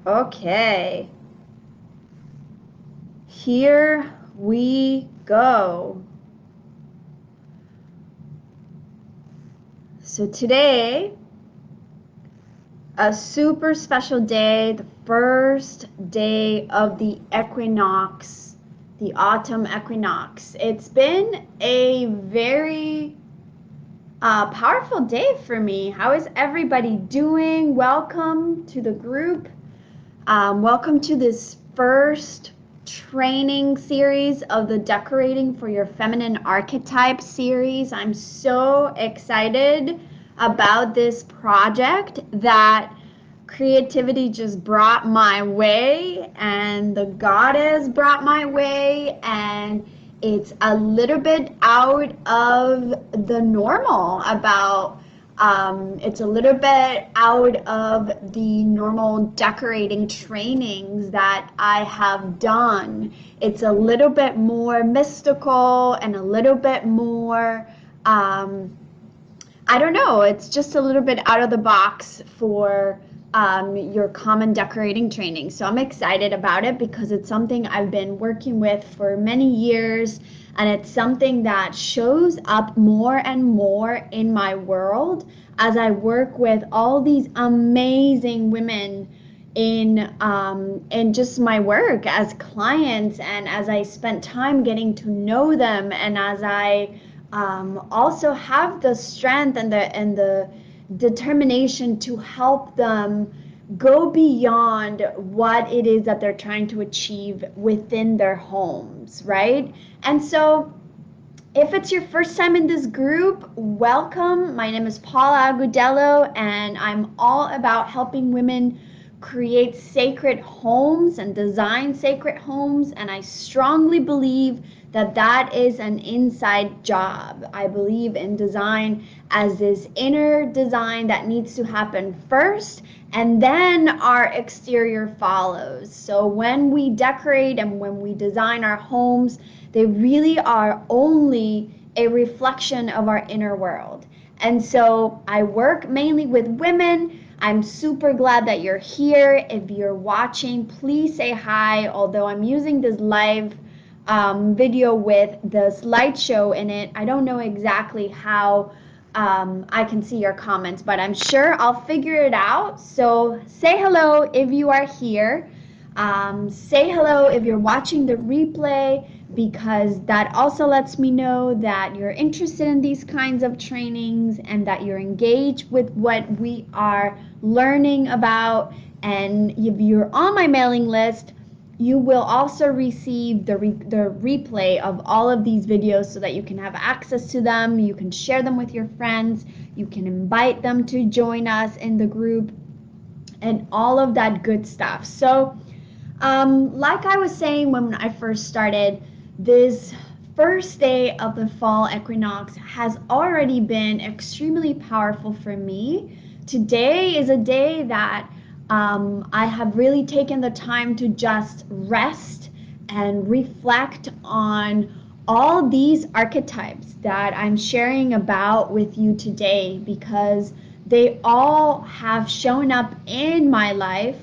Okay, here we go. So today, a super special day, the first day of the equinox, the autumn equinox. It's been a very powerful day for me. How is everybody doing? Welcome to the group. Welcome to this first training series of the Decorating for Your Feminine Archetype series. I'm so excited about this project that creativity just brought my way and the goddess brought my way, and it's a little bit out of the normal it's a little bit out of the normal decorating trainings that I have done. It's a little bit more mystical and a little bit more, I don't know, it's just a little bit out of the box for your common decorating training. So I'm excited about it because it's something I've been working with for many years, and it's something that shows up more and more in my world as I work with all these amazing women in just my work as clients, and as I spent time getting to know them, and as I also have the strength and the determination to help them go beyond what it is that they're trying to achieve within their homes, right? And so if it's your first time in this group, welcome. My name is Paula Agudelo, and I'm all about helping women create sacred homes and design sacred homes. And I strongly believe that that is an inside job. I believe in design as this inner design that needs to happen first, and then our exterior follows. So when we decorate and when we design our homes, they really are only a reflection of our inner world. And so I work mainly with women. I'm super glad that you're here. If you're watching, please say hi, although I'm using this live video with the slideshow in it. I don't know exactly how I can see your comments, but I'm sure I'll figure it out. So say hello if you are here. Say hello if you're watching the replay, because that also lets me know that you're interested in these kinds of trainings and that you're engaged with what we are learning about. And if you're on my mailing list, you will also receive the replay of all of these videos so that you can have access to them. You can share them with your friends. You can invite them to join us in the group and all of that good stuff. So like I was saying when I first started, this first day of the fall equinox has already been extremely powerful for me. Today is a day that I have really taken the time to just rest and reflect on all these archetypes that I'm sharing about with you today, because they all have shown up in my life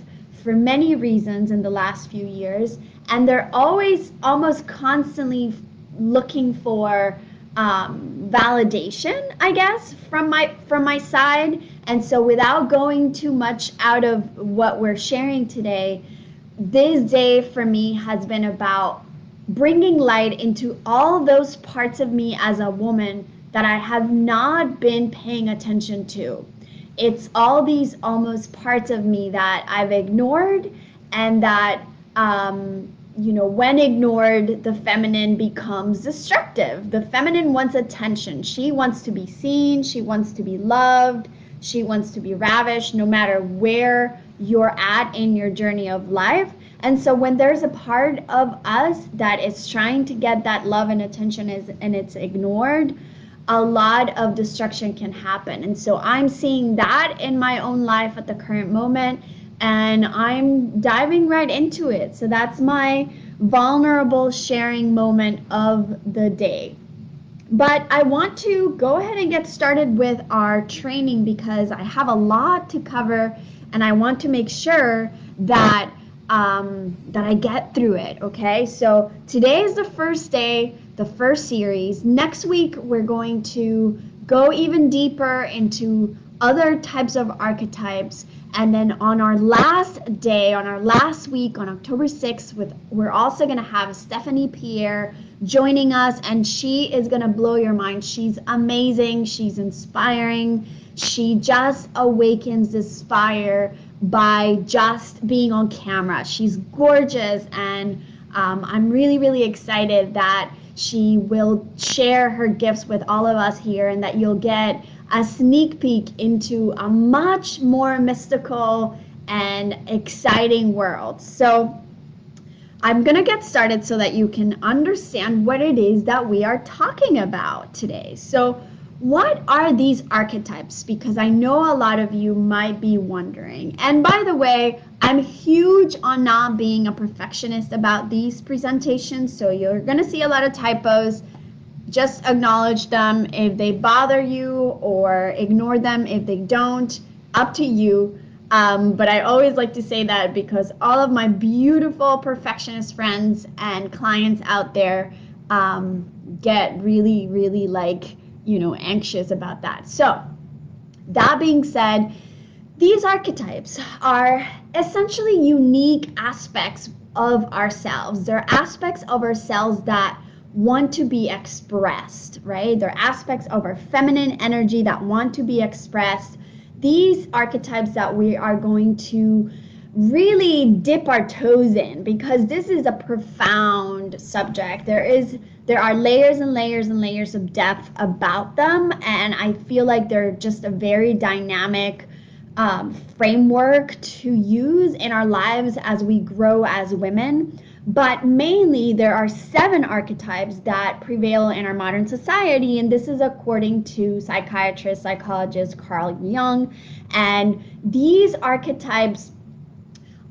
for many reasons in the last few years, and they're always almost constantly looking for validation, I guess, from my side. And so without going too much out of what we're sharing today, this day for me has been about bringing light into all those parts of me as a woman that I have not been paying attention to. It's all these almost parts of me that I've ignored, and that when ignored, the feminine becomes destructive. The feminine wants attention. She wants to be seen. She wants to be loved. She wants to be ravished, no matter where you're at in your journey of life. And so when there's a part of us that is trying to get that love and attention and it's ignored, a lot of destruction can happen. And so I'm seeing that in my own life at the current moment, and I'm diving right into it. So that's my vulnerable sharing moment of the day. But I want to go ahead and get started with our training because I have a lot to cover, and I want to make sure that that I get through it. Okay, so today is the first day, the first series. Next week we're going to go even deeper into other types of archetypes, and then on our last day, on our last week, on October 6th, we're also going to have Stephanie Pierre joining us, and she is going to blow your mind. She's amazing, she's inspiring, she just awakens this fire by just being on camera. She's gorgeous, and I'm really, really excited that she will share her gifts with all of us here, and that you'll get a sneak peek into a much more mystical and exciting world. So I'm gonna get started so that you can understand what it is that we are talking about today. So what are these archetypes? Because I know a lot of you might be wondering. And by the way, I'm huge on not being a perfectionist about these presentations, so you're gonna see a lot of typos. Just acknowledge them if they bother you, or ignore them if they don't. Up to you. But I always like to say that because all of my beautiful perfectionist friends and clients out there get really, really anxious about that. So that being said, these archetypes are essentially unique aspects of ourselves. They're aspects of ourselves that want to be expressed, right? They're aspects of our feminine energy that want to be expressed. These archetypes that we are going to really dip our toes in, because this is a profound subject. There are layers and layers and layers of depth about them, and I feel like they're just a very dynamic framework to use in our lives as we grow as women. But mainly, there are 7 archetypes that prevail in our modern society, and this is according to psychiatrist, psychologist Carl Jung. And these archetypes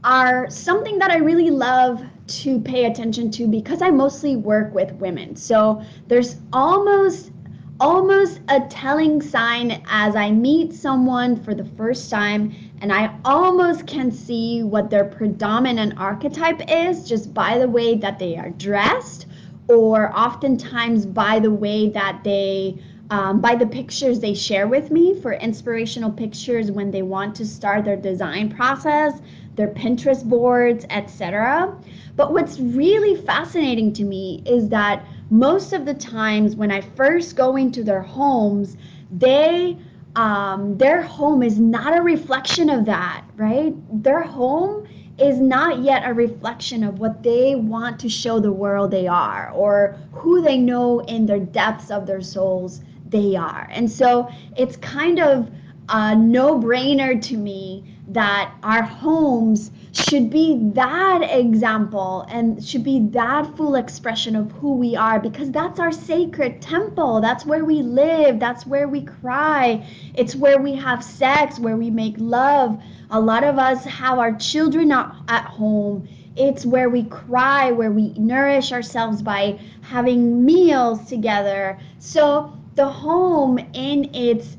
are something that I really love to pay attention to because I mostly work with women. So there's almost a telling sign as I meet someone for the first time, and I almost can see what their predominant archetype is just by the way that they are dressed, or oftentimes by the way that they by the pictures they share with me for inspirational pictures when they want to start their design process, their Pinterest boards, etc. But what's really fascinating to me is that most of the times when I first go into their homes, their home is not a reflection of that, right? Their home is not yet a reflection of what they want to show the world they are, or who they know in their depths of their souls they are. And so it's kind of a no-brainer to me that our homes should be that example and should be that full expression of who we are, because that's our sacred temple. That's where we live. That's where we cry. It's where we have sex, where we make love. A lot of us have our children at home. It's where we cry, where we nourish ourselves by having meals together. So the home in its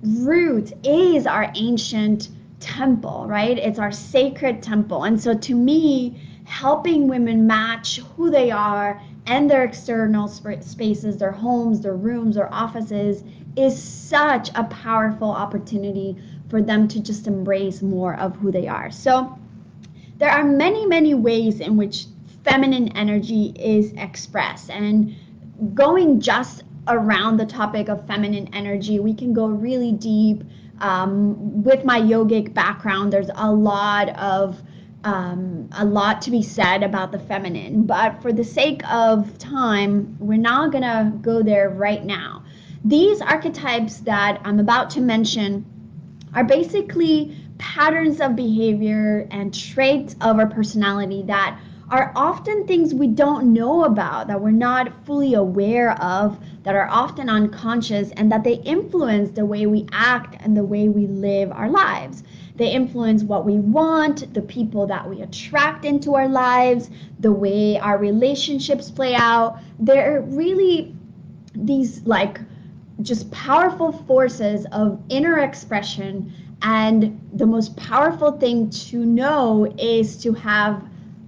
root is our ancient temple, right? It's our sacred temple. And so to me, helping women match who they are and their external spaces, their homes, their rooms, their offices, is such a powerful opportunity for them to just embrace more of who they are. So there are many, many ways in which feminine energy is expressed. And going just around the topic of feminine energy, we can go really deep. With my yogic background, there's a lot to be said about the feminine, but for the sake of time, we're not gonna go there right now. These archetypes that I'm about to mention are basically patterns of behavior and traits of our personality that are often things we don't know about, that we're not fully aware of, that are often unconscious, and that they influence the way we act and the way we live our lives. They influence what we want, the people that we attract into our lives, the way our relationships play out. They're really these just powerful forces of inner expression And the most powerful thing to know is to have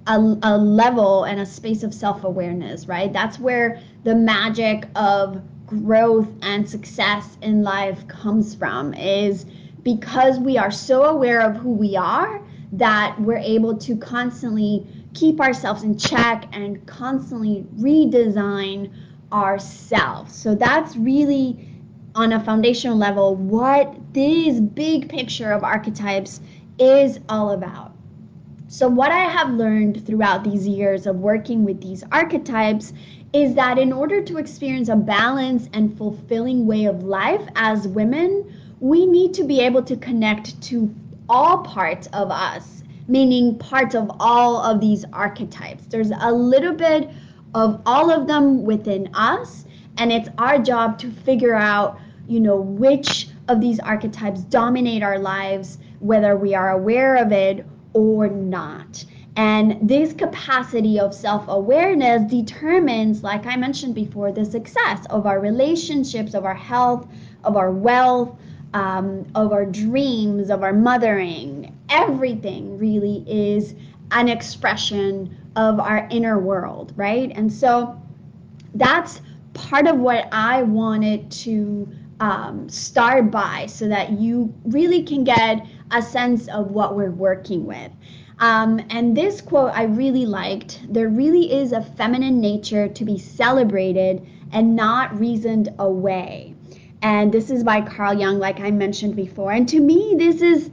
a level and a space of self-awareness, right? That's where the magic of growth and success in life comes from, is because we are so aware of who we are that we're able to constantly keep ourselves in check and constantly redesign ourselves. So that's really, on a foundational level, what this big picture of archetypes is all about. So what I have learned throughout these years of working with these archetypes is that in order to experience a balanced and fulfilling way of life as women, we need to be able to connect to all parts of us, meaning parts of all of these archetypes. There's a little bit of all of them within us, and it's our job to figure out, which of these archetypes dominate our lives, whether we are aware of it or not. And this capacity of self-awareness determines, like I mentioned before, the success of our relationships, of our health, of our wealth, of our dreams, of our mothering. Everything really is an expression of our inner world, right? And so that's part of what I wanted to start by, so that you really can get a sense of what we're working with. And this quote I really liked: "There really is a feminine nature to be celebrated and not reasoned away." And this is by Carl Jung, like I mentioned before. And to me, this is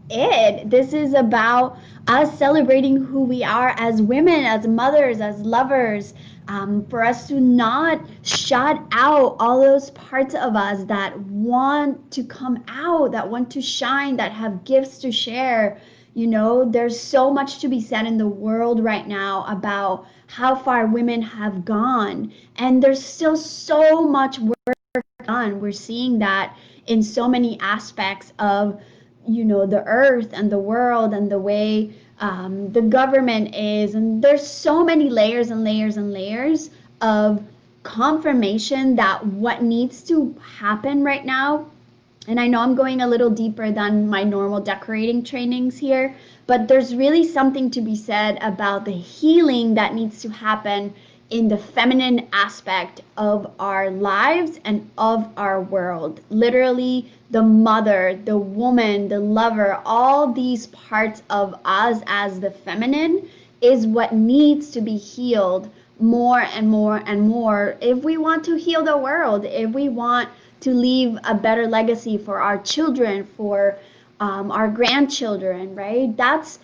it. This is about us celebrating who we are as women, as mothers, as lovers, for us to not shut out all those parts of us that want to come out, that want to shine, that have gifts to share. There's so much to be said in the world right now about how far women have gone, and there's still so much work done. We're seeing that in so many aspects of the earth and the world and the way the government is, and there's so many layers and layers and layers of confirmation that what needs to happen right now. And I know I'm going a little deeper than my normal decorating trainings here, but there's really something to be said about the healing that needs to happen in the feminine aspect of our lives and of our world. Literally, the mother, the woman, the lover, all these parts of us as the feminine is what needs to be healed more and more and more if we want to heal the world, if we want to leave a better legacy for our children, for our grandchildren, right? That's,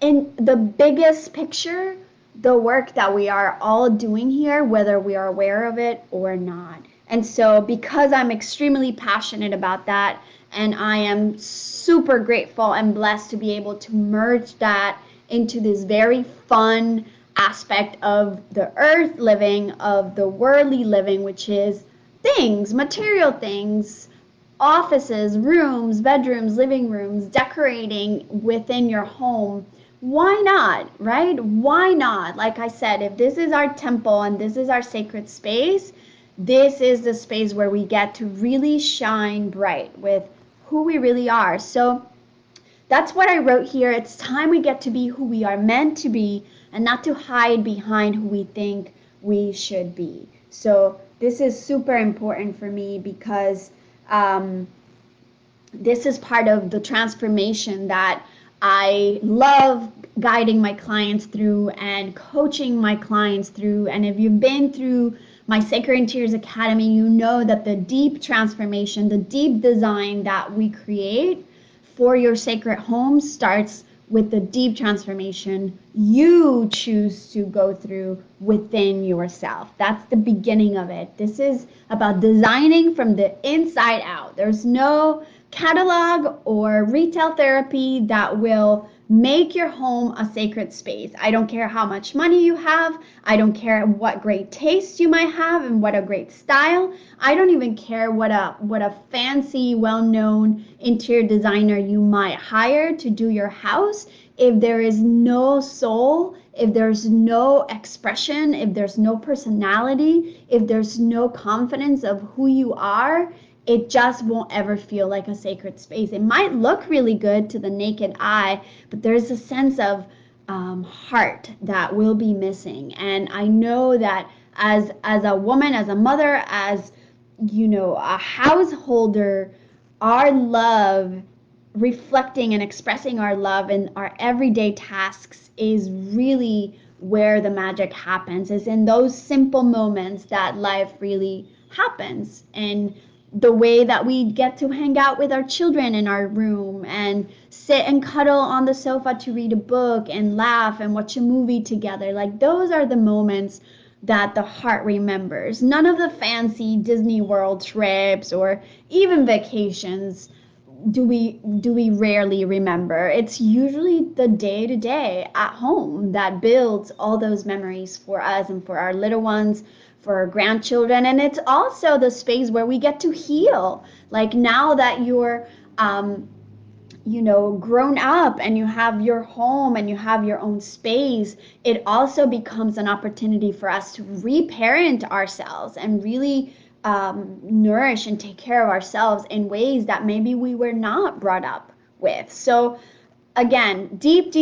in the biggest picture, the work that we are all doing here, whether we are aware of it or not. And so because I'm extremely passionate about that, and I am super grateful and blessed to be able to merge that into this very fun aspect of the earth living, of the worldly living, which is things, material things, offices, rooms, bedrooms, living rooms, decorating within your home. Why not, right? Why not? Like I said, if this is our temple and this is our sacred space, this is the space where we get to really shine bright with who we really are. So that's what I wrote here. It's time we get to be who we are meant to be and not to hide behind who we think we should be. So this is super important for me because this is part of the transformation that I love guiding my clients through and coaching my clients through. And if you've been through my Sacred Interiors Academy, you know that the deep transformation, the deep design that we create for your sacred home starts with the deep transformation you choose to go through within yourself. That's the beginning of it. This is about designing from the inside out. There's no catalog or retail therapy that will make your home a sacred space. I don't care how much money you have. I don't care what great taste you might have and what a great style. I don't even care what a fancy, well-known interior designer you might hire to do your house. If there is no soul, if there's no expression, if there's no personality, if there's no confidence of who you are, it just won't ever feel like a sacred space. It might look really good to the naked eye, but there's a sense of heart that will be missing. And I know that as a woman, as a mother, as a householder, our love, reflecting and expressing our love in our everyday tasks, is really where the magic happens. Is in those simple moments that life really happens, and the way that we get to hang out with our children in our room and sit and cuddle on the sofa to read a book and laugh and watch a movie together. Like, those are the moments that the heart remembers. None of the fancy Disney World trips or even vacations do we rarely remember. It's usually the day to day at home that builds all those memories for us and for our little ones, for our grandchildren. And it's also the space where we get to heal. Like, now that you're grown up and you have your home and you have your own space, it also becomes an opportunity for us to reparent ourselves and really nourish and take care of ourselves in ways that maybe we were not brought up with. So again, deep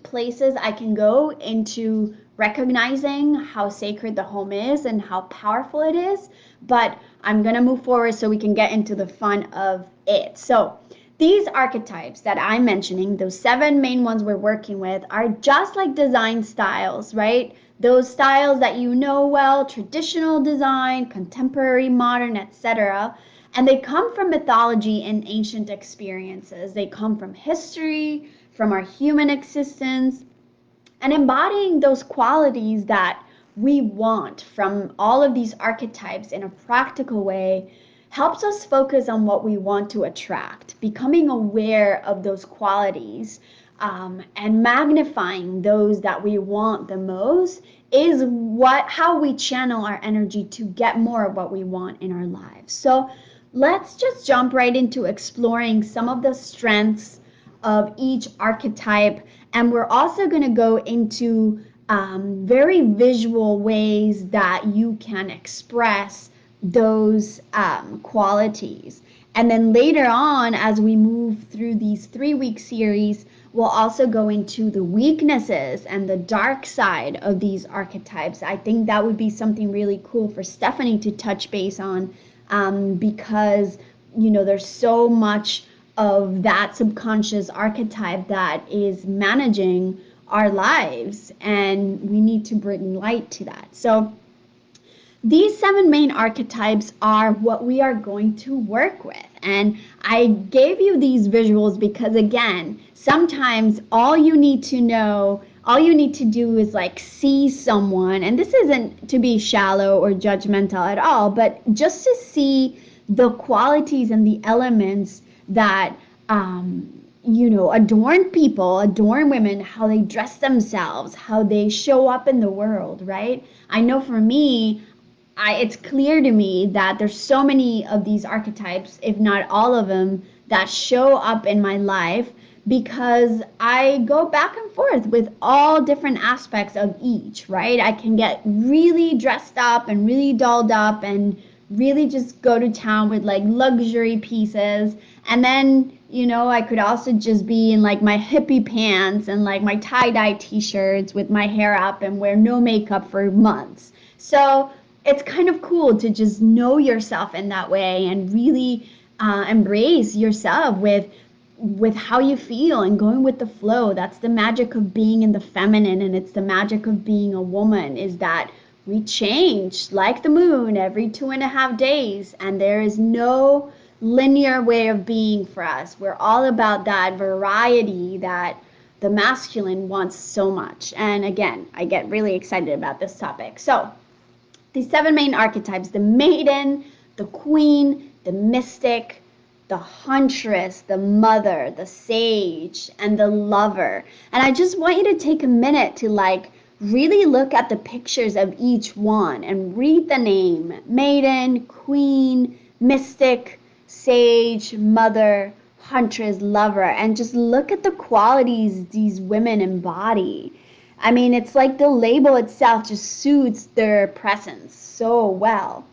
places I can go into recognizing how sacred the home is and how powerful it is, but I'm going to move forward so we can get into the fun of it. So these archetypes that I'm mentioning, those 7 main ones we're working with, are just like design styles, right? Those styles that well, traditional design, contemporary, modern, etc. And they come from mythology and ancient experiences. They come from history, from our human existence, and embodying those qualities that we want from all of these archetypes in a practical way helps us focus on what we want to attract. Becoming aware of those qualities and magnifying those that we want the most is how we channel our energy to get more of what we want in our lives. So let's just jump right into exploring some of the strengths of each archetype, and we're also going to go into very visual ways that you can express those qualities. And then later on, as we move through these 3-week series, we'll also go into the weaknesses and the dark side of these archetypes. I think that would be something really cool for Stephanie to touch base on, because there's so much of that subconscious archetype that is managing our lives, and we need to bring light to that. So these 7 main archetypes are what we are going to work with. And I gave you these visuals because, again, sometimes all you need to do is like see someone, and this isn't to be shallow or judgmental at all, but just to see the qualities and the elements that adorn people, adorn women, how they dress themselves, how they show up in the world, right? I know for me, it's clear to me that there's so many of these archetypes, if not all of them, that show up in my life because I go back and forth with all different aspects of each, right? I can get really dressed up and really dolled up and really just go to town with like luxury pieces. And then, I could also just be in like my hippie pants and like my tie-dye t-shirts with my hair up and wear no makeup for months. So it's kind of cool to just know yourself in that way and really embrace yourself with how you feel and going with the flow. That's the magic of being in the feminine, and it's the magic of being a woman, is that we change like the moon every 2.5 days, and there is no linear way of being for us. We're all about that variety that the masculine wants so much. And again, I get really excited about this topic. So these 7 main archetypes: the maiden, the queen, the mystic, the huntress, the mother, the sage, and the lover. And I just want you to take a minute to really look at the pictures of each one and read the name: maiden, queen, mystic, sage, mother, huntress, lover, and just look at the qualities these women embody. I mean, it's like the label itself just suits their presence so well.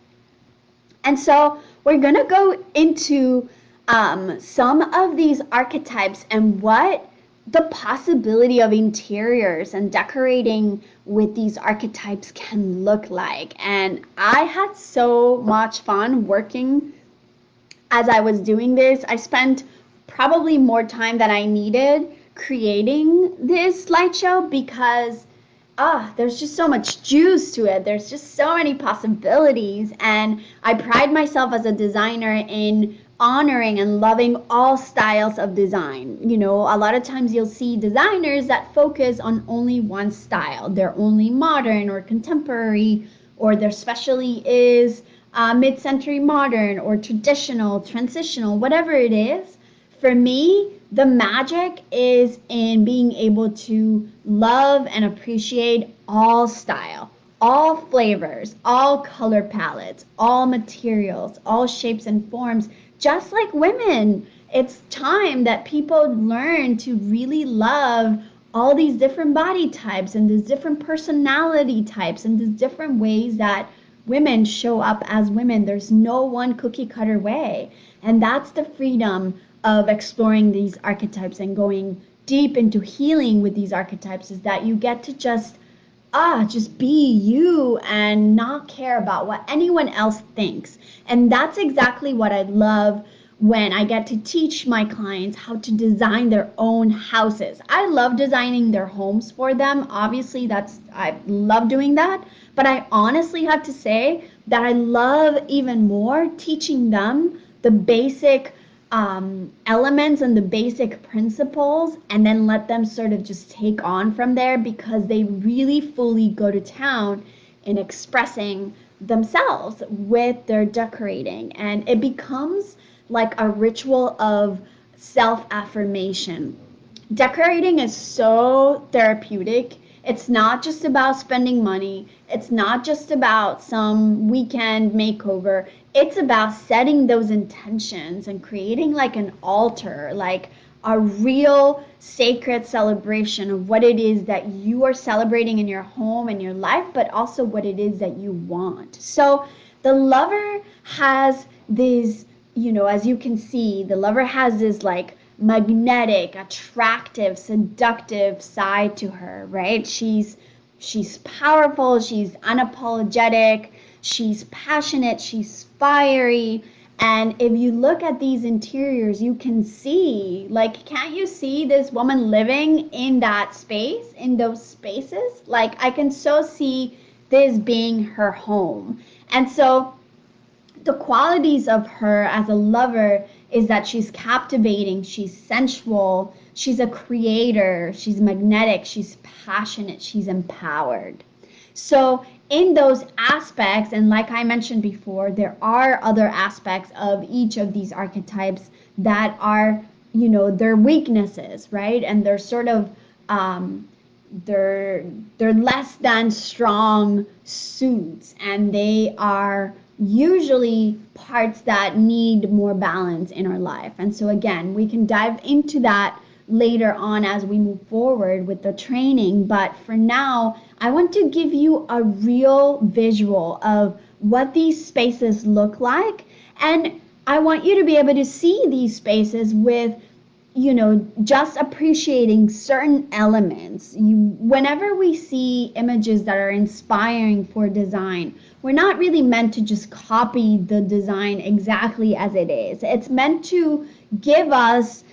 And so we're gonna go into some of these archetypes and what the possibility of interiors and decorating with these archetypes can look like. And I had so much fun working as I was doing this. I spent probably more time than I needed creating this slideshow because there's just so much juice to it. There's just so many possibilities. And I pride myself as a designer in honoring and loving all styles of design. You know, a lot of times you'll see designers that focus on only one style. They're only modern or contemporary, or their specialty is mid-century modern or traditional, transitional, whatever it is. For me, the magic is in being able to love and appreciate all style, all flavors, all color palettes, all materials, all shapes and forms, just like women. It's time that people learn to really love all these different body types and these different personality types and these different ways that women show up as women. There's no one cookie cutter way. And that's the freedom of exploring these archetypes and going deep into healing with these archetypes, is that you get to just be you and not care about what anyone else thinks. And that's exactly what I love when I get to teach my clients how to design their own houses. I love designing their homes for them. Obviously, I love doing that. But I honestly have to say that I love even more teaching them the basic elements and the basic principles, and then let them sort of just take on from there, because they really fully go to town in expressing themselves with their decorating. And it becomes like a ritual of self-affirmation. Decorating is so therapeutic. It's not just about spending money. It's not just about some weekend makeover. It's about setting those intentions and creating like an altar, like a real sacred celebration of what it is that you are celebrating in your home and your life, but also what it is that you want. So the lover has this, you know, as you can see, the lover has this like magnetic, attractive, seductive side to her, right? She's powerful, she's unapologetic, she's passionate, she's fiery. And if you look at these interiors, you can see, like, can't you see this woman living in that space, in those spaces? Like, I can so see this being her home. And so the qualities of her as a lover is that she's captivating, she's sensual, she's a creator, she's magnetic, she's passionate, she's empowered. So in those aspects, and like I mentioned before, there are other aspects of each of these archetypes that are, you know, their weaknesses, right? And they're sort of they're less than strong suits, and they are usually parts that need more balance in our life. And so again, we can dive into that later on as we move forward with the training. But for now, I want to give you a real visual of what these spaces look like. And I want you to be able to see these spaces with, you know, just appreciating certain elements. Whenever we see images that are inspiring for design, we're not really meant to just copy the design exactly as it is. It's meant to give us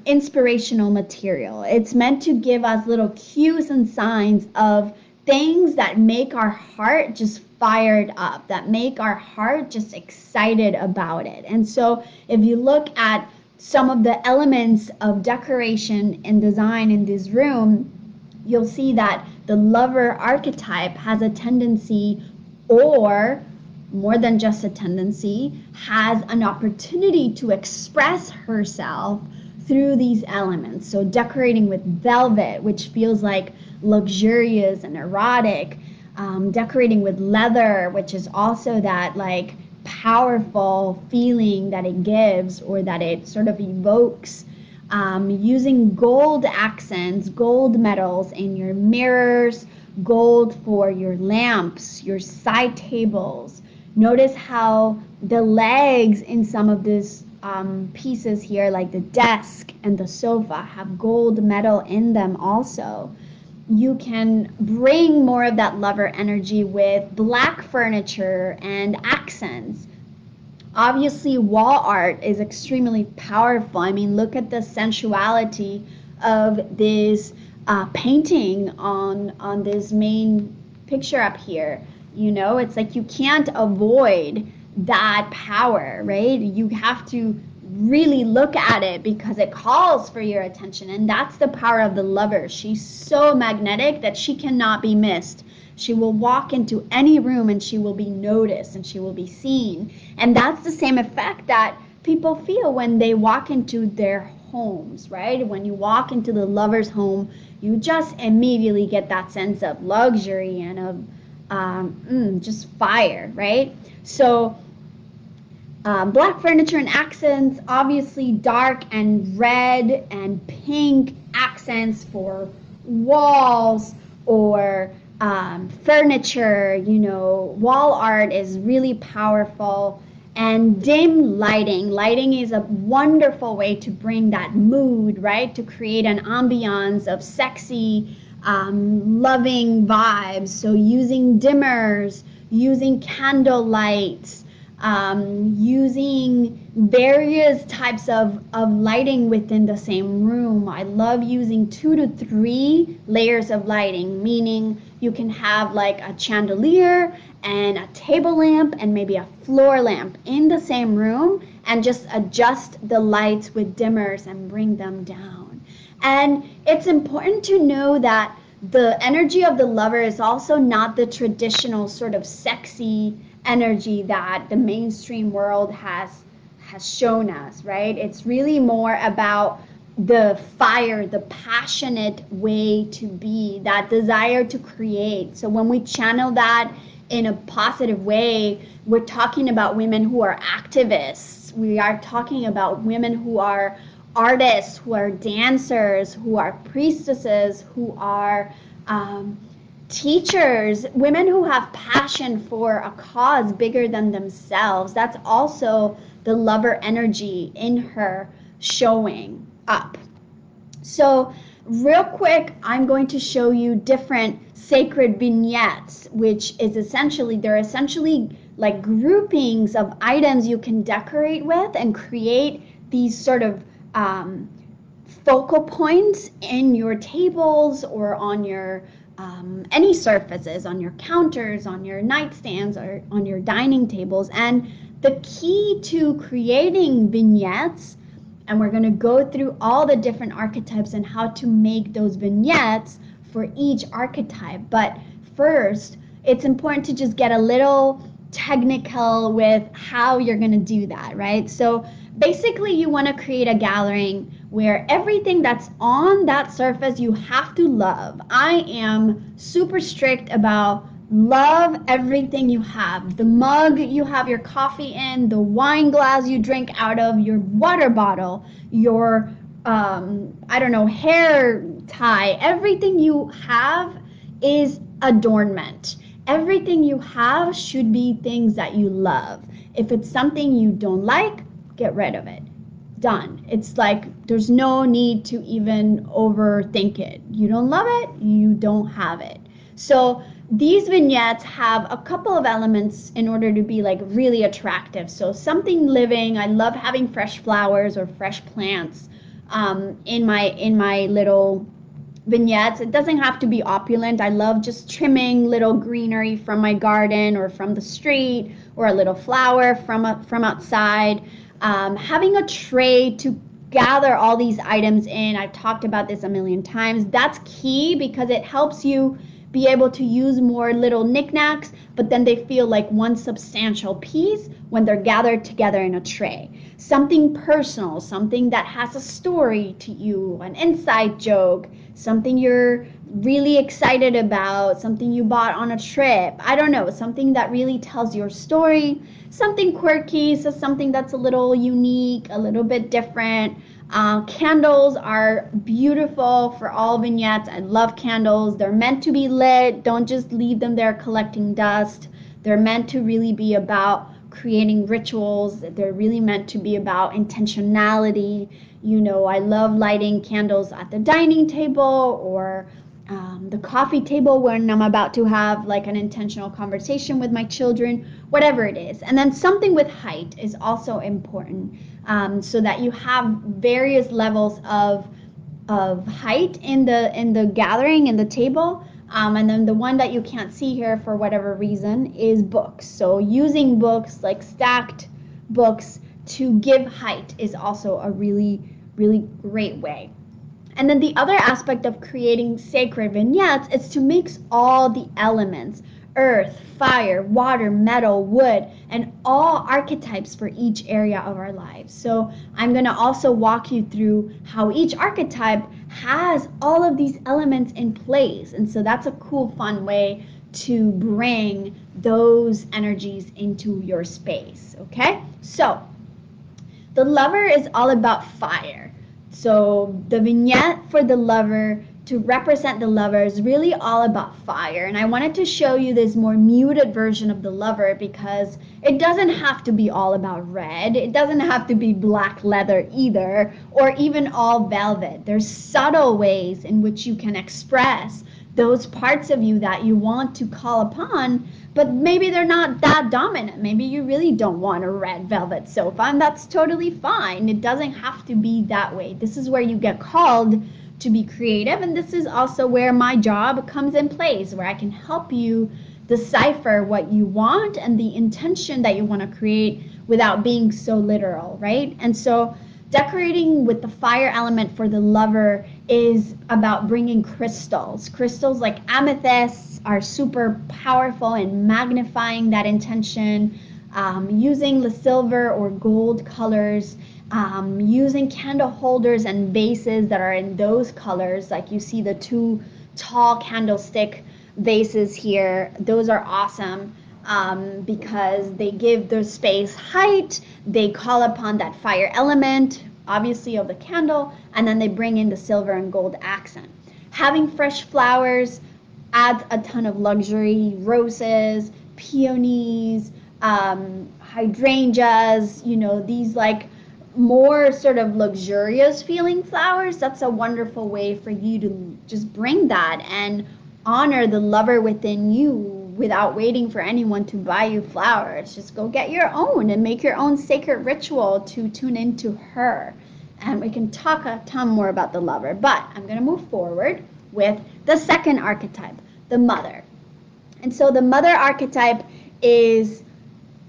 inspirational material. It's meant to give us little cues and signs of things that make our heart just fired up, that make our heart just excited about it. And so if you look at some of the elements of decoration and design in this room, you'll see that the lover archetype has a tendency, or more than just a tendency, has an opportunity to express herself through these elements. So decorating with velvet, which feels like luxurious and erotic, decorating with leather, which is also that like powerful feeling that it gives, or that it sort of evokes, using gold accents, gold metals in your mirrors, gold for your lamps, your side tables. Notice how the legs in some of these pieces here, like the desk and the sofa, have gold metal in them also. You can bring more of that lover energy with black furniture and accents. Obviously, wall art is extremely powerful. I mean, look at the sensuality of this painting on this main picture up here. You know, it's like you can't avoid that power, right? You have to really look at it because it calls for your attention, and that's the power of the lover. She's so magnetic that she cannot be missed. She will walk into any room and she will be noticed and she will be seen. And that's the same effect that people feel when they walk into their homes, right? When you walk into the lover's home, you just immediately get that sense of luxury and of just fire, right? So black furniture and accents, obviously dark and red and pink accents for walls or furniture, you know, wall art is really powerful. And dim lighting. Lighting is a wonderful way to bring that mood, right? To create an ambiance of sexy, loving vibes. So using dimmers, using candle lights, using various types of lighting within the same room. I love using 2 to 3 layers of lighting, meaning you can have like a chandelier and a table lamp and maybe a floor lamp in the same room, and just adjust the lights with dimmers and bring them down. And it's important to know that the energy of the lover is also not the traditional sort of sexy energy that the mainstream world has shown us, right? It's really more about the fire, the passionate way to be, that desire to create. So when we channel that in a positive way, we're talking about women who are activists. We are talking about women who are artists, who are dancers, who are priestesses, who are teachers, women who have passion for a cause bigger than themselves. That's also the lover energy in her showing up. So real quick, I'm going to show you different sacred vignettes, which is they're essentially like groupings of items you can decorate with and create these sort of focal points in your tables or on your any surfaces, on your counters, on your nightstands, or on your dining tables. And the key to creating vignettes, and we're going to go through all the different archetypes and how to make those vignettes for each archetype. But first, it's important to just get a little technical with how you're going to do that, right? So basically, you want to create a gathering where everything that's on that surface you have to love. I am super strict about love everything you have. The mug you have your coffee in, the wine glass you drink out of, your water bottle, your I don't know, hair tie. Everything you have is adornment. Everything you have should be things that you love. If it's something you don't like, get rid of it. Done. It's like there's no need to even overthink it. You don't love it, you don't have it. So these vignettes have a couple of elements in order to be like really attractive. So something living. I love having fresh flowers or fresh plants in my little vignettes. It doesn't have to be opulent. I love just trimming little greenery from my garden or from the street, or a little flower from outside. Having a tray to gather all these items in. I've talked about this a million times. That's key because it helps you be able to use more little knickknacks, but then they feel like one substantial piece when they're gathered together in a tray. Something personal, something that has a story to you, an inside joke, something you're really excited about, something you bought on a trip. I don't know, something that really tells your story, something quirky, so something that's a little unique, a little bit different. Candles are beautiful for all vignettes. I love candles. They're meant to be lit. Don't just leave them there collecting dust. They're meant to really be about creating rituals. They're really meant to be about intentionality. You know, I love lighting candles at the dining table or the coffee table when I'm about to have like an intentional conversation with my children, whatever it is. And then something with height is also important, so that you have various levels of height in the gathering, in the table. And then the one that you can't see here for whatever reason is books. So using books, like stacked books, to give height is also a really, really great way. And then the other aspect of creating sacred vignettes is to mix all the elements: earth, fire, water, metal, wood, and all archetypes for each area of our lives. So I'm going to also walk you through how each archetype has all of these elements in place. And so that's a cool, fun way to bring those energies into your space. Okay? So the lover is all about fire. So the vignette for the lover, to represent the lover, is really all about fire. And I wanted to show you this more muted version of the lover because it doesn't have to be all about red. It doesn't have to be black leather either, or even all velvet. There's subtle ways in which you can express those parts of you that you want to call upon, but maybe they're not that dominant. Maybe you really don't want a red velvet sofa, and that's totally fine. It doesn't have to be that way. This is where you get called to be creative, and this is also where my job comes in place, where I can help you decipher what you want and the intention that you want to create without being so literal, right? And so decorating with the fire element for the lover is about bringing crystals. Crystals like amethysts are super powerful in magnifying that intention, using the silver or gold colors, using candle holders and vases that are in those colors, like you see the two tall candlestick vases here. Those are awesome because they give the space height, they call upon that fire element, obviously, of the candle, and then they bring in the silver and gold accent. Having fresh flowers adds a ton of luxury: roses, peonies, hydrangeas, you know, these like more sort of luxurious feeling flowers. That's a wonderful way for you to just bring that and honor the lover within you without waiting for anyone to buy you flowers. Just go get your own and make your own sacred ritual to tune into her. And we can talk a ton more about the lover, but I'm going to move forward with the second archetype, the mother. And so the mother archetype is,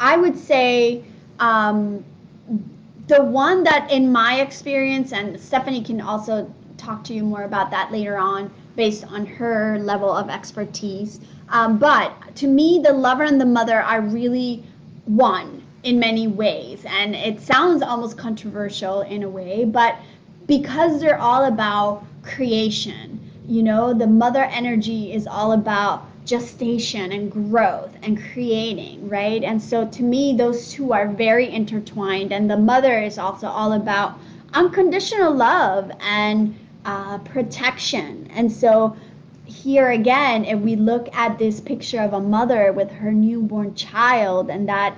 I would say, the one that, in my experience, and Stephanie can also talk to you more about that later on based on her level of expertise. But to me, the lover and the mother are really one in many ways. And it sounds almost controversial in a way, but because they're all about creation, you know, the mother energy is all about gestation and growth and creating, right? And so to me, those two are very intertwined. And the mother is also all about unconditional love and protection. And so here again, if we look at this picture of a mother with her newborn child and that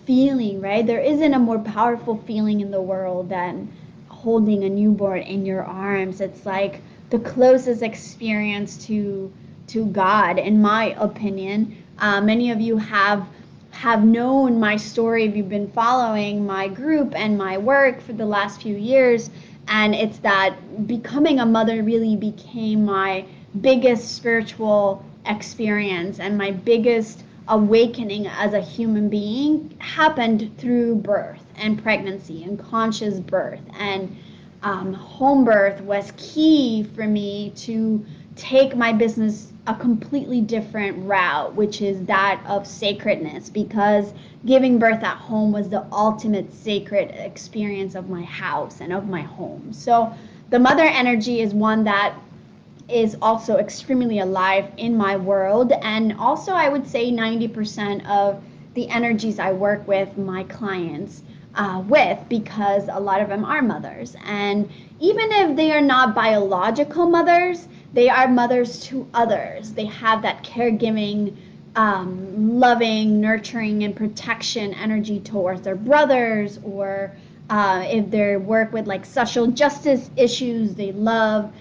feeling, right? There isn't a more powerful feeling in the world than holding a newborn in your arms. It's like the closest experience to God, in my opinion. Many of you have known my story if you've been following my group and my work for the last few years, and it's that becoming a mother really became my biggest spiritual experience, and my biggest awakening as a human being happened through birth and pregnancy and conscious birth. And home birth was key for me to take my business a completely different route, which is that of sacredness, because giving birth at home was the ultimate sacred experience of my house and of my home. So the mother energy is one that is also extremely alive in my world, and also I would say 90% of the energies I work with my clients with, because a lot of them are mothers. And even if they are not biological mothers, they are mothers to others. They have that caregiving loving, nurturing, and protection energy towards their brothers, or if they work with like social justice issues, they love,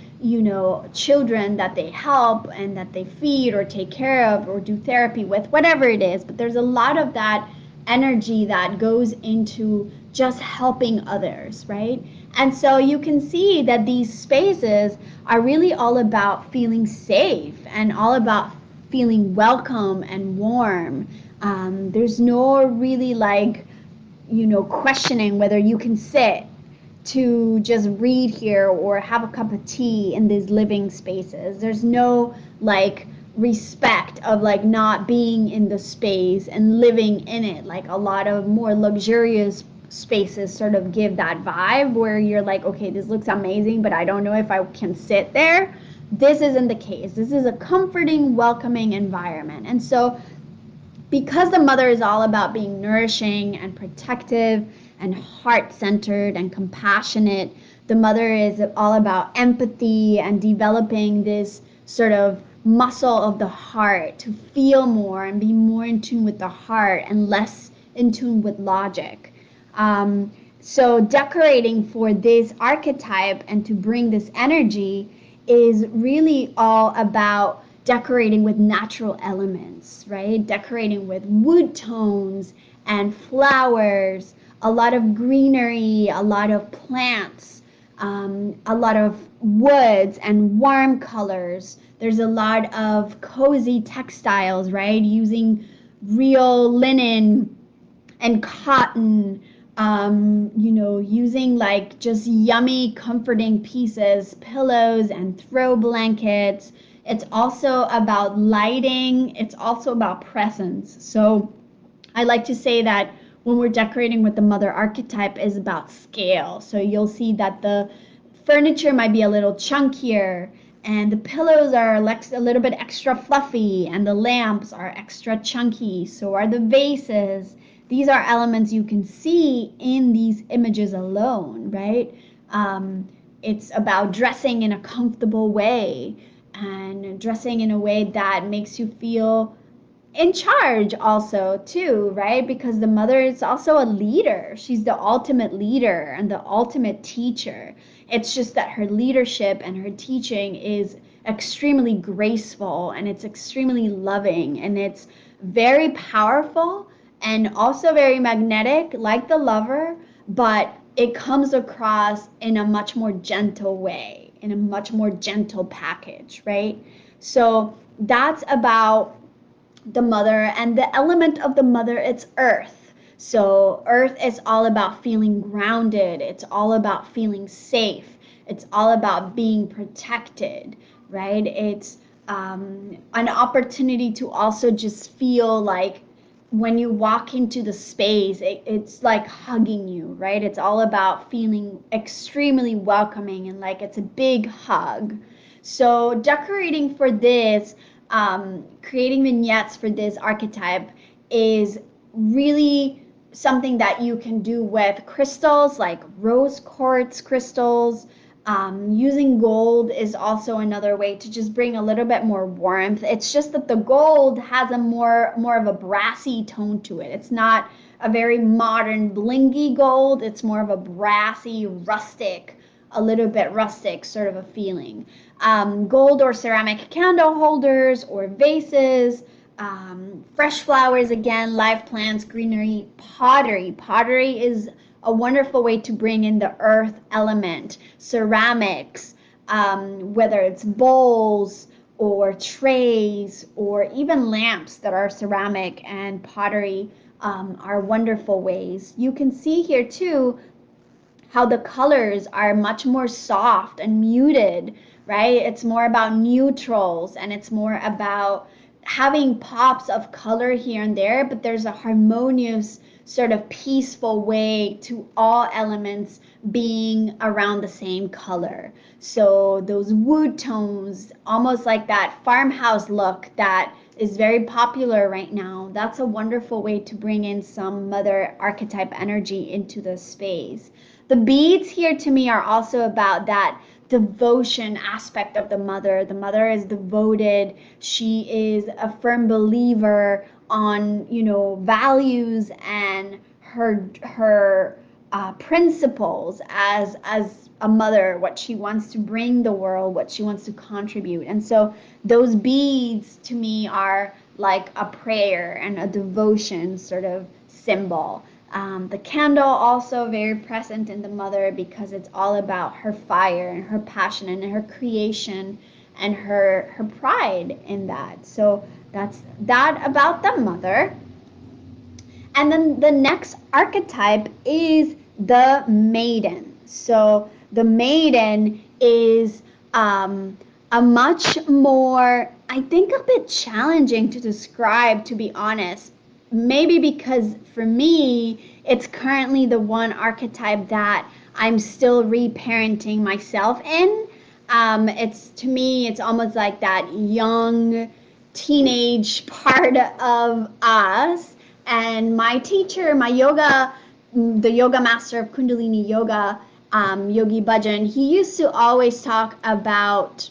children that they help and that they feed or take care of or do therapy with, whatever it is. But there's a lot of that energy that goes into just helping others, right? And so you can see that these spaces are really all about feeling safe and all about feeling welcome and warm. There's no really like, questioning whether you can sit to just read here or have a cup of tea in these living spaces. There's no like respect of like not being in the space and living in it. Like a lot of more luxurious spaces sort of give that vibe where you're like, okay, this looks amazing, but I don't know if I can sit there. This isn't the case. This is a comforting, welcoming environment. And so because the mother is all about being nourishing and protective and heart-centered and compassionate, the mother is all about empathy and developing this sort of muscle of the heart to feel more and be more in tune with the heart and less in tune with logic. So decorating for this archetype and to bring this energy is really all about decorating with natural elements, right? Decorating with wood tones and flowers, a lot of greenery, a lot of plants, a lot of woods and warm colors. There's a lot of cozy textiles, right? Using real linen and cotton, using like just yummy, comforting pieces, pillows and throw blankets. It's also about lighting. It's also about presence. So I like to say that when we're decorating with the mother archetype is about scale. So you'll see that the furniture might be a little chunkier and the pillows are a little bit extra fluffy and the lamps are extra chunky. So are the vases. These are elements you can see in these images alone, right? It's about dressing in a comfortable way and dressing in a way that makes you feel in charge also too, right? Because the mother is also a leader. She's the ultimate leader and the ultimate teacher. It's just that her leadership and her teaching is extremely graceful and it's extremely loving and it's very powerful and also very magnetic like the lover, but it comes across in a much more gentle way, in a much more gentle package, right? So that's about the mother, and the element of the mother, it's earth. So earth is all about feeling grounded. It's all about feeling safe. It's all about being protected, right? It's an opportunity to also just feel like when you walk into the space, it's like hugging you, right? It's all about feeling extremely welcoming and like it's a big hug. So decorating for this, creating vignettes for this archetype is really something that you can do with crystals like rose quartz crystals. Using gold is also another way to just bring a little bit more warmth. It's just that the gold has a more of a brassy tone to it. It's not a very modern blingy gold. It's more of a brassy, rustic, a little bit rustic sort of a feeling. Gold or ceramic candle holders or vases, fresh flowers again, live plants, greenery, pottery. Pottery is a wonderful way to bring in the earth element. Ceramics, whether it's bowls or trays or even lamps that are ceramic and pottery are wonderful ways. You can see here too how the colors are much more soft and muted, right? It's more about neutrals and it's more about having pops of color here and there, but there's a harmonious sort of peaceful way to all elements being around the same color. So those wood tones, almost like that farmhouse look that is very popular right now, that's a wonderful way to bring in some mother archetype energy into the space. The beads here to me are also about that devotion aspect of the mother. The mother is devoted. She is a firm believer on, you know, values and her principles as a mother, what she wants to bring the world, what she wants to contribute. And so those beads to me are like a prayer and a devotion sort of symbol. The candle also very present in the mother because it's all about her fire and her passion and her creation and her pride in that. So that's that about the mother. And then the next archetype is the maiden. So the maiden is a much more, I think, a bit challenging to describe, to be honest. Maybe because for me, it's currently the one archetype that I'm still reparenting myself in. It's, to me, it's almost like that young teenage part of us. And my teacher, my yoga, the yoga master of Kundalini Yoga, Yogi Bhajan, he used to always talk about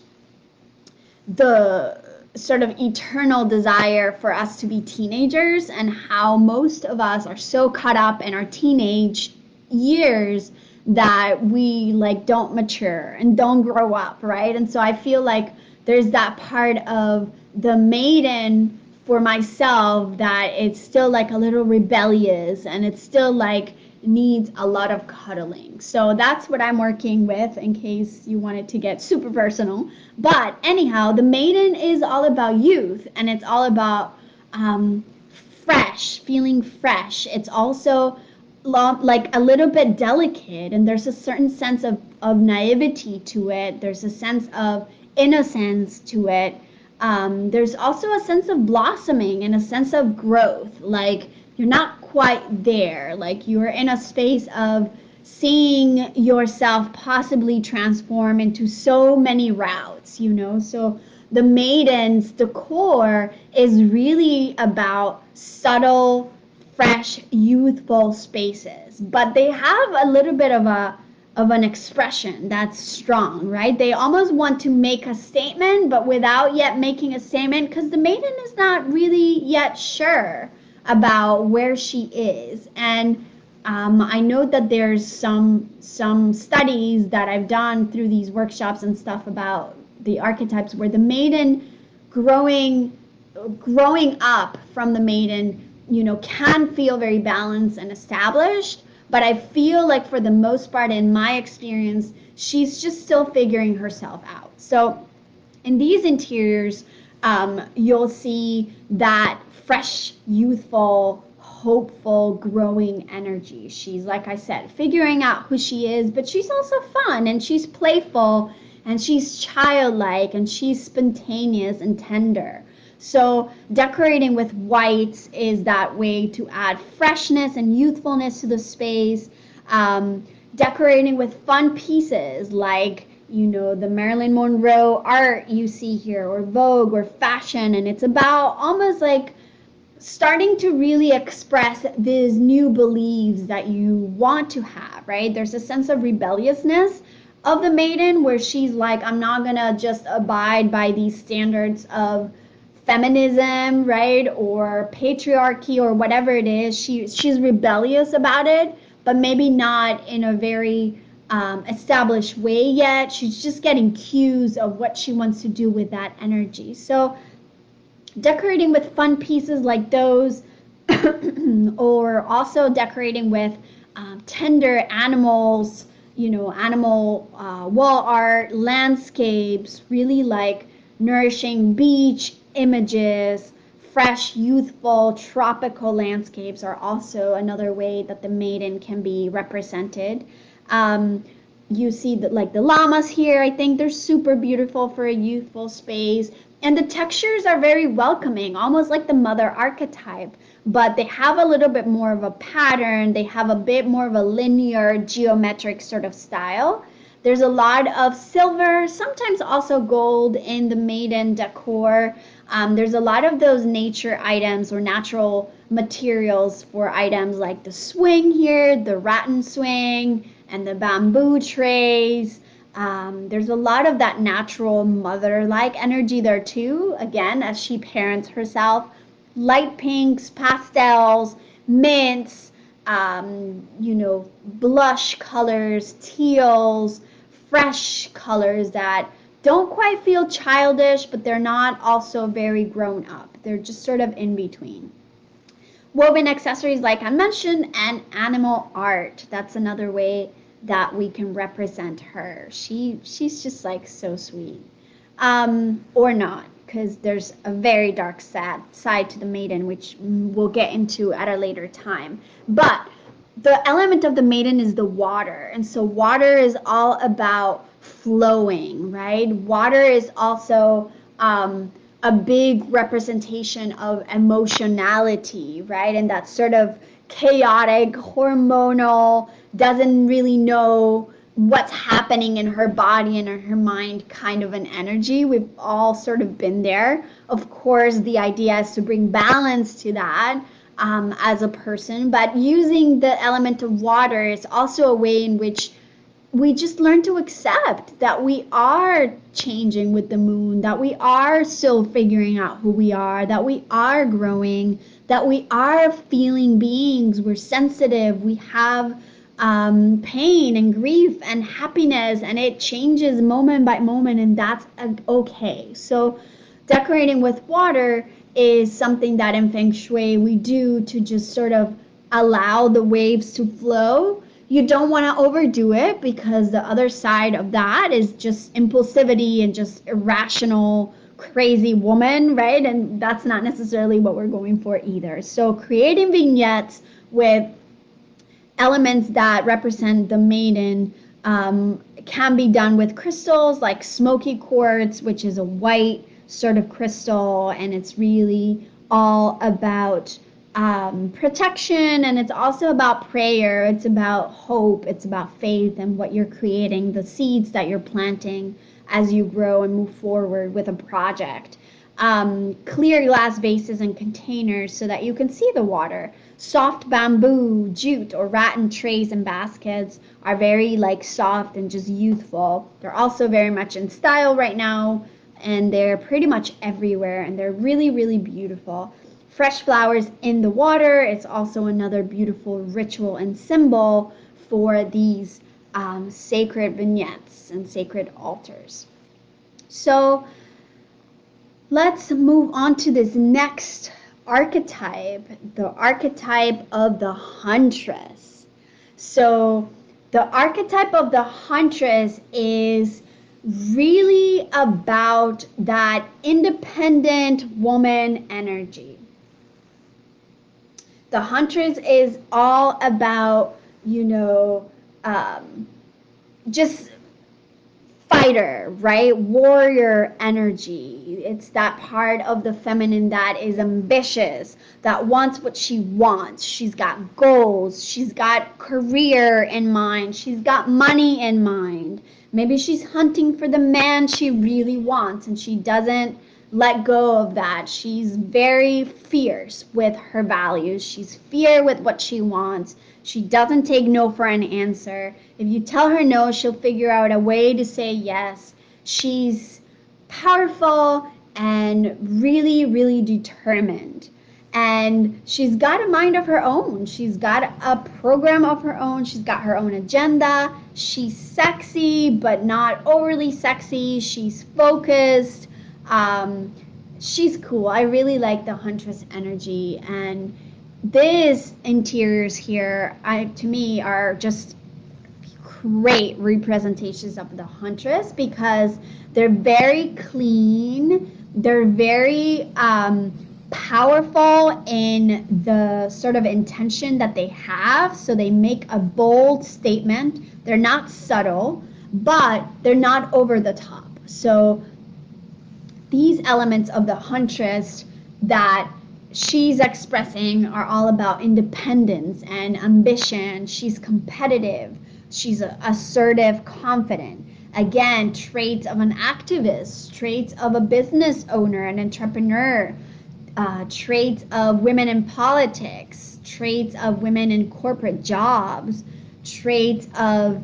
the sort of eternal desire for us to be teenagers and how most of us are so caught up in our teenage years that we like don't mature and don't grow up, right? And so I feel like there's that part of the maiden for myself that it's still like a little rebellious and it's still like needs a lot of cuddling. So that's what I'm working with in case you wanted to get super personal. But anyhow, the maiden is all about youth and it's all about fresh, feeling fresh. It's also like a little bit delicate and there's a certain sense of naivety to it. There's a sense of innocence to it. There's also a sense of blossoming and a sense of growth. Like you're not quite there. Like you're in a space of seeing yourself possibly transform into so many routes, you know? So the Maiden's decor is really about subtle, fresh, youthful spaces. But they have a little bit of an expression that's strong, right? They almost want to make a statement, but without yet making a statement, because the maiden is not really yet sure about where she is. And I know that there's some studies that I've done through these workshops and stuff about the archetypes where the maiden growing up from the maiden, you know, can feel very balanced and established. But I feel like for the most part, in my experience, she's just still figuring herself out. So in these interiors, you'll see that fresh, youthful, hopeful, growing energy. She's, like I said, figuring out who she is, but she's also fun and she's playful and she's childlike and she's spontaneous and tender. So decorating with whites is that way to add freshness and youthfulness to the space. Decorating with fun pieces like, you know, the Marilyn Monroe art you see here, or Vogue, or fashion, and it's about almost like starting to really express these new beliefs that you want to have, right? There's a sense of rebelliousness of the maiden where she's like, I'm not gonna just abide by these standards of feminism, right, or patriarchy or whatever it is. She's rebellious about it, but maybe not in a very established way yet. She's just getting cues of what she wants to do with that energy. So decorating with fun pieces like those or also decorating with tender animals, you know, animal wall art, landscapes, really like nourishing beach images, fresh, youthful, tropical landscapes are also another way that the maiden can be represented. You see that, like the llamas here, I think they're super beautiful for a youthful space. And the textures are very welcoming, almost like the mother archetype, but they have a little bit more of a pattern. They have a bit more of a linear, geometric sort of style. There's a lot of silver, sometimes also gold in the maiden decor. There's a lot of those nature items or natural materials for items like the swing here, the rattan swing, and the bamboo trays. There's a lot of that natural mother-like energy there too, again, as she parents herself. Light pinks, pastels, mints, blush colors, teals, fresh colors that don't quite feel childish, but they're not also very grown up. They're just sort of in between. Woven accessories, like I mentioned, and animal art. That's another way that we can represent her. She's just like so sweet. Or not, because there's a very dark sad side to the maiden, which we'll get into at a later time. But the element of the maiden is the water, and so water is all about flowing, right? Water is also a big representation of emotionality, right? And that sort of chaotic, hormonal, doesn't really know what's happening in her body and in her mind kind of an energy. We've all sort of been there. Of course, the idea is to bring balance to that as a person, but using the element of water is also a way in which we just learn to accept that we are changing with the moon, that we are still figuring out who we are, that we are growing, that we are feeling beings, we're sensitive, we have pain and grief and happiness, and it changes moment by moment, and that's okay. So decorating with water is something that in Feng Shui we do to just sort of allow the waves to flow. You don't want to overdo it, because the other side of that is just impulsivity and just irrational, crazy woman, right? And that's not necessarily what we're going for either. So creating vignettes with elements that represent the maiden can be done with crystals like smoky quartz, which is a white sort of crystal, and it's really all about protection, and it's also about prayer, it's about hope, it's about faith and what you're creating, the seeds that you're planting as you grow and move forward with a project. Clear glass vases and containers so that you can see the water. Soft bamboo, jute, or rattan trays and baskets are very like soft and just youthful. They're also very much in style right now, and they're pretty much everywhere, and they're really, really beautiful. Fresh flowers in the water is also another beautiful ritual and symbol for these sacred vignettes and sacred altars. So let's move on to this next archetype, the archetype of the huntress. So the archetype of the huntress is really about that independent woman energy. The huntress is all about, just fighter, right? Warrior energy. It's that part of the feminine that is ambitious, that wants what she wants. She's got goals. She's got career in mind. She's got money in mind. Maybe she's hunting for the man she really wants, and she doesn't let go of that. She's very fierce with her values. She's fierce with what she wants. She doesn't take no for an answer. If you tell her no, she'll figure out a way to say yes. She's powerful and really, really determined. And she's got a mind of her own. She's got a program of her own. She's got her own agenda. She's sexy, but not overly sexy. She's focused. She's cool. I really like the huntress energy, and these interiors here, to me, are just great representations of the huntress, because they're very clean. They're very powerful in the sort of intention that they have. So they make a bold statement. They're not subtle, but they're not over the top. So these elements of the huntress that she's expressing are all about independence and ambition. She's competitive. She's assertive, confident. Again, traits of an activist, traits of a business owner, an entrepreneur, traits of women in politics, traits of women in corporate jobs, traits of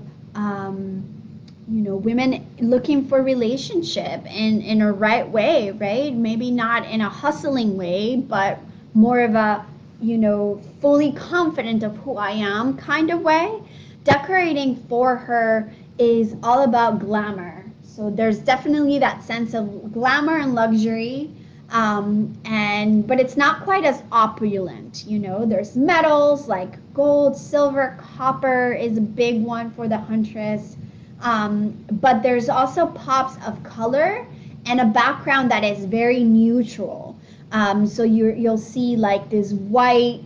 women looking for relationship in a right way, right? Maybe not in a hustling way, but more of a, fully confident of who I am kind of way. Decorating for her is all about glamour. So there's definitely that sense of glamour and luxury, but it's not quite as opulent. There's metals like gold, silver, copper is a big one for the huntress. But there's also pops of color and a background that is very neutral. So you'll see like this white,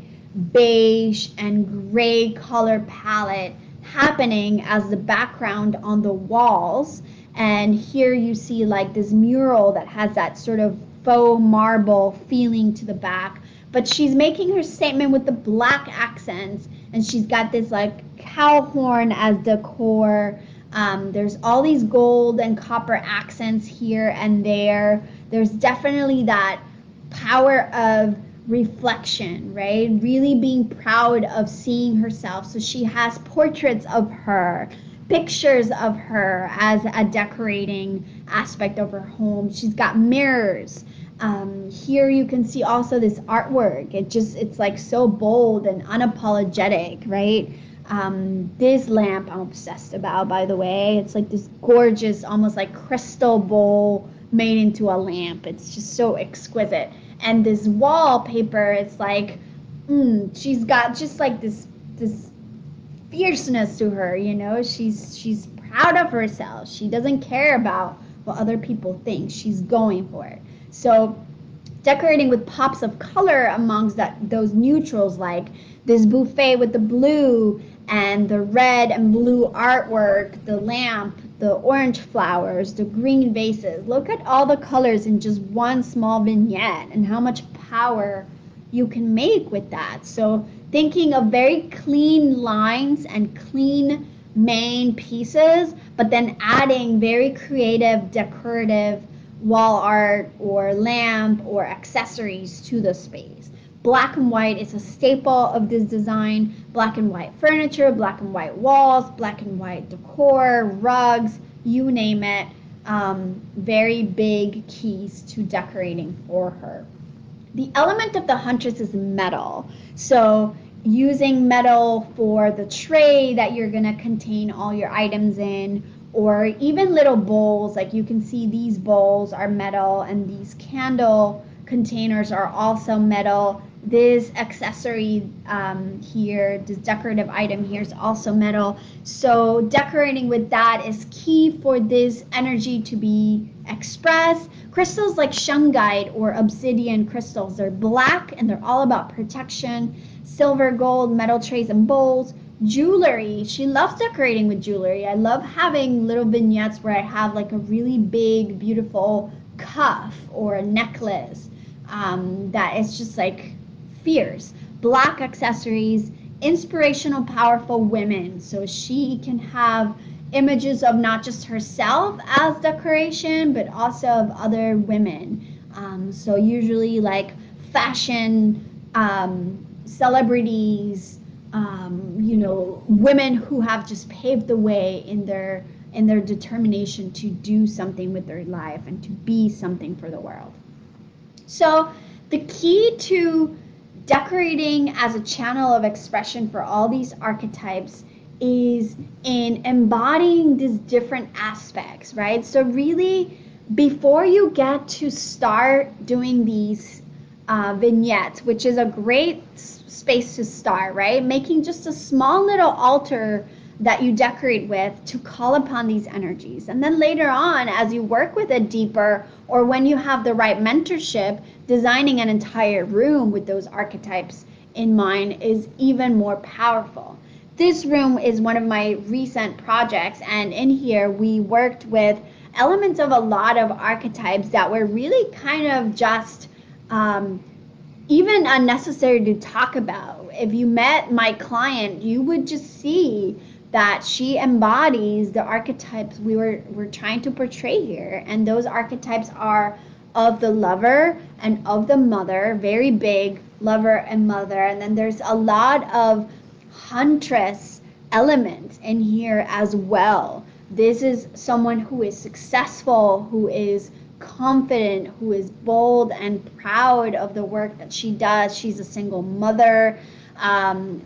beige, and gray color palette happening as the background on the walls. And here you see like this mural that has that sort of faux marble feeling to the back. But she's making her statement with the black accents, and she's got this like cow horn as decor. There's all these gold and copper accents here and there. There's definitely that power of reflection, right? Really being proud of seeing herself. So she has portraits of her, pictures of her as a decorating aspect of her home. She's got mirrors. Here you can see also this artwork. It's like so bold and unapologetic, right? This lamp I'm obsessed about, by the way. It's like this gorgeous, almost like crystal bowl made into a lamp. It's just so exquisite. And this wallpaper, it's like, she's got just like this fierceness to her, She's proud of herself. She doesn't care about what other people think. She's going for it. So decorating with pops of color amongst those neutrals, like this buffet with the blue and the red and blue artwork, the lamp, the orange flowers, the green vases. Look at all the colors in just one small vignette and how much power you can make with that. So thinking of very clean lines and clean main pieces, but then adding very creative, decorative wall art or lamp or accessories to the space. Black and white is a staple of this design. Black and white furniture, black and white walls, black and white decor, rugs, you name it. Very big keys to decorating for her. The element of the huntress is metal. So using metal for the tray that you're going to contain all your items in, or even little bowls, like you can see these bowls are metal and these candle containers are also metal. This accessory here, this decorative item here is also metal. So decorating with that is key for this energy to be expressed. Crystals like shungite or obsidian crystals, they're black and they're all about protection. Silver, gold, metal trays and bowls. Jewelry, she loves decorating with jewelry. I love having little vignettes where I have like a really big, beautiful cuff or a necklace that is just like fierce. Black accessories, inspirational, powerful women. So she can have images of not just herself as decoration, but also of other women. So usually like fashion, celebrities, women who have just paved the way in their determination to do something with their life and to be something for the world. So the key to decorating as a channel of expression for all these archetypes is in embodying these different aspects, right? So really, before you get to start doing these vignettes, which is a great space to start, right? Making just a small little altar that you decorate with to call upon these energies. And then later on, as you work with it deeper, or when you have the right mentorship, designing an entire room with those archetypes in mind is even more powerful. This room is one of my recent projects, and in here we worked with elements of a lot of archetypes that were really kind of just even unnecessary to talk about. If you met my client, you would just see that she embodies the archetypes we're trying to portray here. And those archetypes are of the lover and of the mother, very big lover and mother. And then there's a lot of huntress element in here as well. This is someone who is successful, who is confident, who is bold and proud of the work that she does. She's a single mother.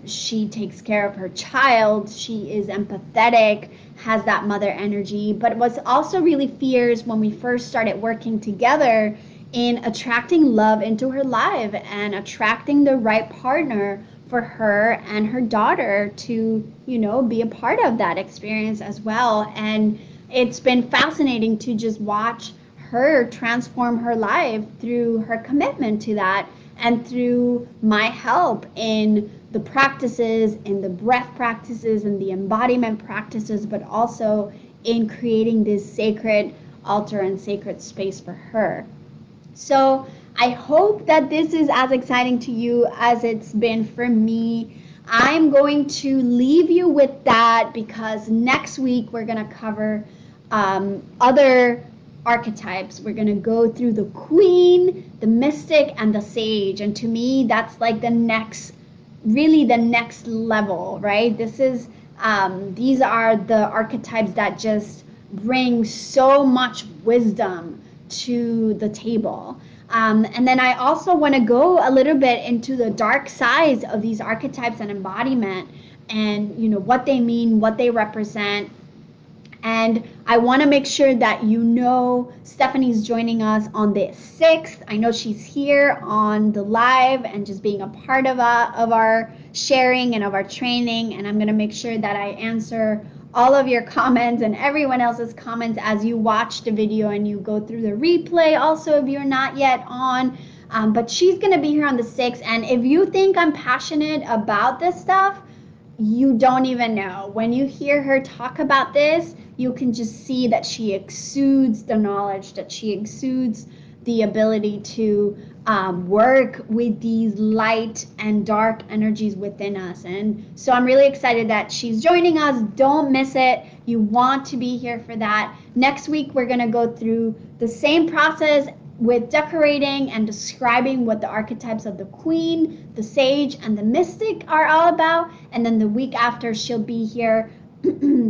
She takes care of her child. She is empathetic, has that mother energy, but was also really fierce when we first started working together in attracting love into her life and attracting the right partner for her and her daughter to, you know, be a part of that experience as well. And it's been fascinating to just watch her transform her life through her commitment to that and through my help in the practices, in the breath practices and the embodiment practices, but also in creating this sacred altar and sacred space for her. So I hope that this is as exciting to you as it's been for me. I'm going to leave you with that because next week we're going to cover other archetypes. We're going to go through the queen, the mystic, and the sage. And to me, that's like the next, really the next level, right? This is, these are the archetypes that just bring so much wisdom to the table. And then I also want to go a little bit into the dark sides of these archetypes and embodiment and, you know, what they mean, what they represent. And I want to make sure that you know Stephanie's joining us on the 6th. I know she's here on the live and just being a part of our sharing and of our training. And I'm going to make sure that I answer all of your comments and everyone else's comments as you watch the video and you go through the replay also if you're not yet on. But she's going to be here on the 6th. And if you think I'm passionate about this stuff, you don't even know. When you hear her talk about this, you can just see that she exudes the knowledge, that she exudes the ability to work with these light and dark energies within us. And so I'm really excited that she's joining us. Don't miss it. You want to be here for that. Next week, we're going to go through the same process with decorating and describing what the archetypes of the queen, the sage, and the mystic are all about. And then the week after, she'll be here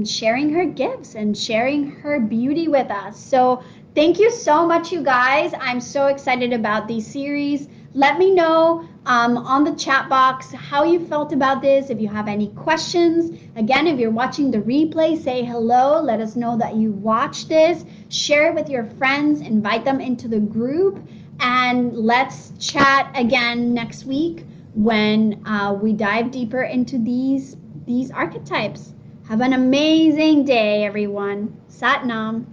sharing her gifts and sharing her beauty with us. So thank you so much, you guys. I'm so excited about these series. Let me know on the chat box how you felt about this. If you have any questions, again, if you're watching the replay, say hello. Let us know that you watched this. Share it with your friends. Invite them into the group. And let's chat again next week when we dive deeper into these archetypes. Have an amazing day, everyone. Sat Nam.